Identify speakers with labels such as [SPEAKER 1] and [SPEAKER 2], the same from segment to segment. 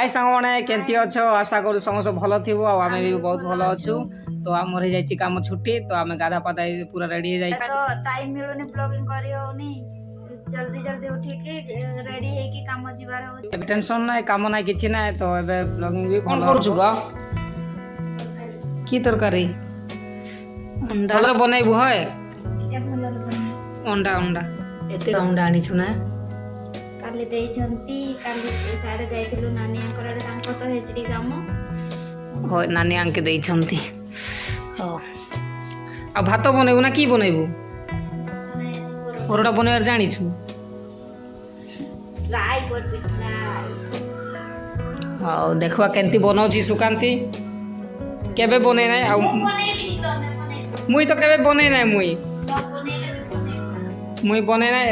[SPEAKER 1] हाय सांगने केंती अच्छ आशा करू समस्त भल थी आम भी बहुत भल अच्छु तो आमर हो जाए कम छुट्टी तो आम गाधा पाधा पूरा रेडी हो
[SPEAKER 2] तो टाइम मिलुनी ब्लॉगिंग करी होनी जल्दी जल्दी उठिकी रेडी हेकी काम जीवार होची
[SPEAKER 1] टेंशन ना काम ना किछि ना तो एबे ब्लॉगिंग भी भल करू ग की तरकारी अंडा भल बनैबु है अंडा अंडा एते अंडा आनी छु ना
[SPEAKER 2] काली देइछंती काली साडे जाइतिलु नानी अंकराडे तांको तो हेचडी काम
[SPEAKER 1] हो नानी अंके देइछंती हो आ भात बनैबु ना की बनैबु परोटा बनैबार जानी छु
[SPEAKER 2] ट्राई करबी ट्राई
[SPEAKER 1] हां देखवा केंती बनौची सुकांती केबे बनै नै आ
[SPEAKER 2] बनेबी तो मैं बनेबी
[SPEAKER 1] मुई तो केबे बनै नै मुई
[SPEAKER 2] सब बनेले बनेबी
[SPEAKER 1] मुई बनै नै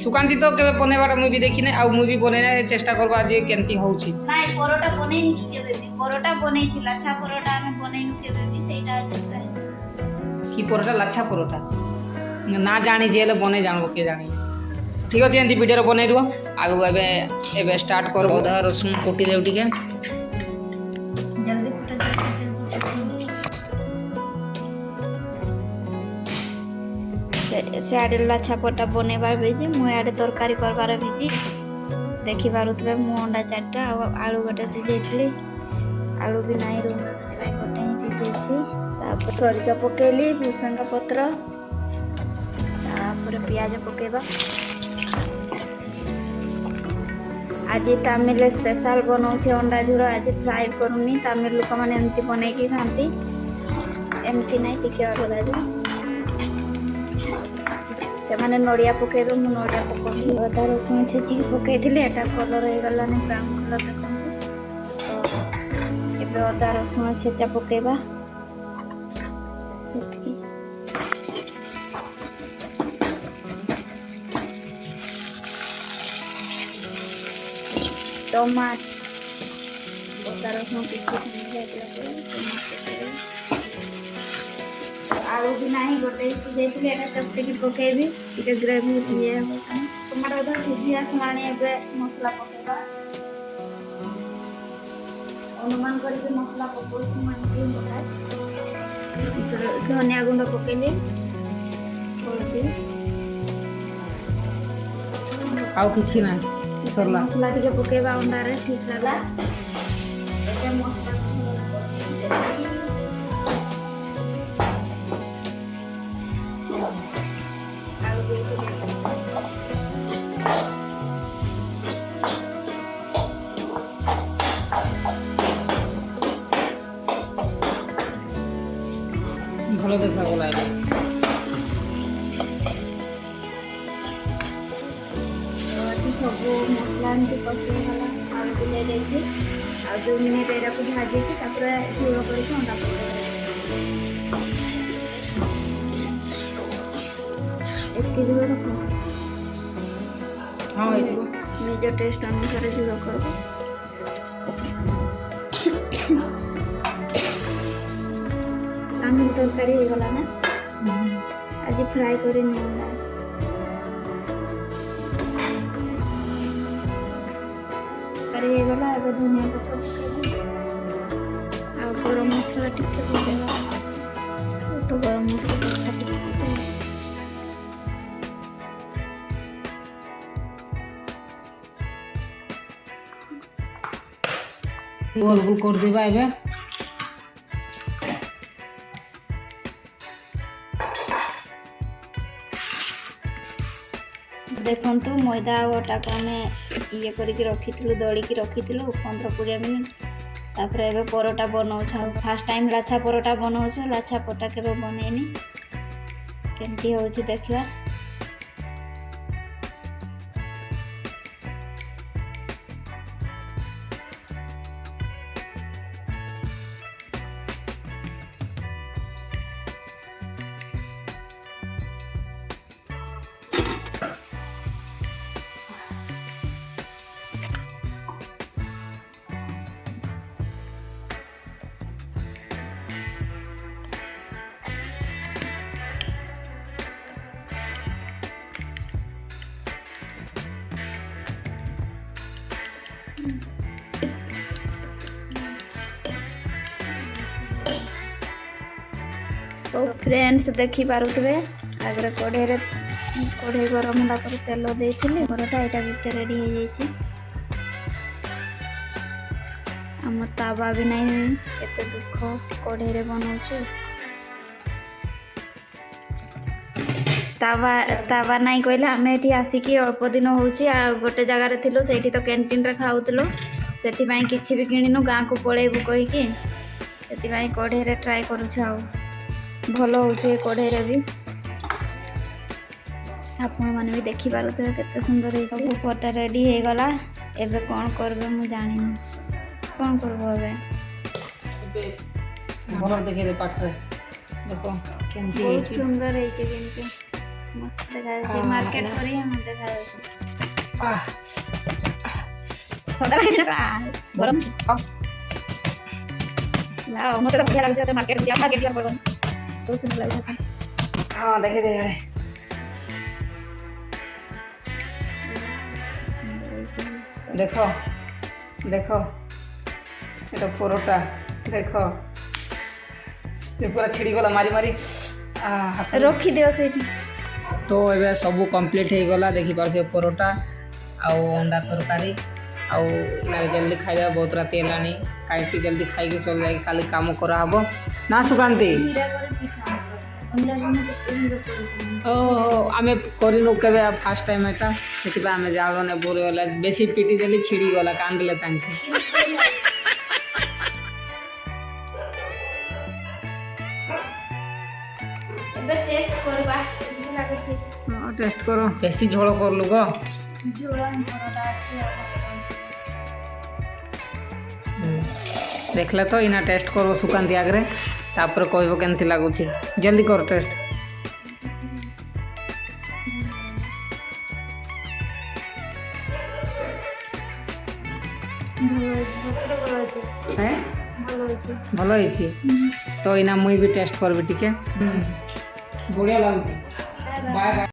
[SPEAKER 1] सुकांती तो केबे बनैबार मुई भी देखि नै आ मुई भी बनै नै चेष्टा करबा जे केंती होउची
[SPEAKER 2] नाइ परोटा बनेनी कि केबे भी परोटा बनेछि लाछा परोटा हमें बनेनु केबे भी सेटा आज ट्राई
[SPEAKER 1] की परोटा लाछा परोटा ना जानी जेले बनै जानबो के जानी ठीक अछि एंती वीडियो बनै रुओ आगु एबे एबे स्टार्ट करबो अधा रसुन कुटी देउ टिके
[SPEAKER 2] जल्दी कुटा से आडे लाछा परोटा बनेबार बेजी मु आडे तरकारी करबार बेजी देखि पारुतबे मु अंडा चारटा आलू गोटे सिझेइतली आलू भी नाही रूम से गोटे ही सिझेइछि तापर सरिषा पकेली भुसंगा पत्र तापर प्याज पकेबा आज तमिल स्पेशल बनाऊे अंडा झोल आज फ्राए करूनी तमिल लोक मैंने एमती बन खाती एमती ना टी अलग से मैंने नड़िया पकेबे मु नड़िया पकड़ी अदा रसुण छेचिक पकई एटा कलर हो गलानी ब्राउन कलर देखते तो अदा रसुण छेचा पकेबा टमाट अदा रसुण आलू भी ना गोटे सीझे चपटिकी पकेबी टे ग्रेवी ये टमाटो अदा सीझी आसलाणी ए मसला पकेबा अनुमान करके मसला पकोसी मानती धनिया गुंड पकेली
[SPEAKER 1] आउ किछि ना सरला
[SPEAKER 2] मसला टिके पकेबा अंडा रे ठीक लागला एते मसला
[SPEAKER 1] भलो देखा गला
[SPEAKER 2] सब मसला एमती कषिगला आलू भी ले जाइए आ 2 मिनट एटा को भाजी के तापर झोल करके अंडा पकेबा एतके झोल रखो
[SPEAKER 1] हां एतको
[SPEAKER 2] निज टेस्ट अनुसार झोल करबो तमिल तरकारी हो गला ना आज फ्राई करे नहीं करी गला अब धनिया पत्र पकेबा आ गरम मसला टिके पकेबा तो गरम मसला टिके
[SPEAKER 1] गोल गोल कर देबा एबे
[SPEAKER 2] देखंतु मैदा आटा को आम ये करके रखी दड़ी की रखी 15-20 मिनट तापर एबे परोटा बनाऊ फास्ट टाइम लाछा परोटा बनाऊ लाछा परोटा केबे बनैनी केमती होची देखिबा तो फ्रेंड्स देखी पारुथबे आगे कढ़ई गरम होला पर तेल देइथिली परोटा एटा भी रेडी हो जाइए आम तावा भी नहीं एते दुख कढ़ई रे बनाउछु तावा नहीं कहले आम ये आसिकी अल्प दिन होची गोटे जगार थिलु सेठी तो कैंटीन रे खाउतलो सेठी पई किछि भी किनिनु गाँ को पळेबु कहिकी सेठी पई कढ़ई रे ट्राई करूछु आ भलो होची कढ़ई रे भी आपण माने भी देखि पारुथबे केते सुंदर है सब परोटा रेडी हे गला एबे कोन करबे मु जानिनी कोन करबो एबे
[SPEAKER 1] घर देखे दे पाखरे देखो केमती
[SPEAKER 2] बहुत
[SPEAKER 1] ହେଇଛି
[SPEAKER 2] सुंदर है केमती मस्त देखा जाए मार्केट पर ही हम देखा जाए थोड़ा गरम वाओ मत तो क्या लग जाता मार्केट जा पड़ो तो सुंदर लग जाता
[SPEAKER 1] हाँ देखे दे यार देखो देखो ये परोटा देखो ये पूरा छिड़ी गला मारी मारी
[SPEAKER 2] रखी दियो सेठी
[SPEAKER 1] तो ये सब कंप्लीट हो गला देखी पारे परोटा आउ अंडा तरकारी आउ जल्दी खाଇବା बहुत राति हेलानी कहीं जल्दी खाई सब जाए काली काम कराब ना सुकांती ओहो आम करनु के फास्ट टाइम एटा से आम जाल ने बोर गला बेसी पिटी देली छिड़ी गला कांदले तांके
[SPEAKER 2] एबे टेस्ट करबा केमती लागछि
[SPEAKER 1] हाँ टेस्ट करो बेसी झोल करलु गो
[SPEAKER 2] झोल परोटा अछि
[SPEAKER 1] देखले तो इना टेस्ट करो सुकांती आगरे तापर कहबो केमती लागुछि जल्दी कर टेस्ट भल होइछि तो इना मुई भी टेस्ट करबी टिके बढ़िया लागुछि बाय बाय।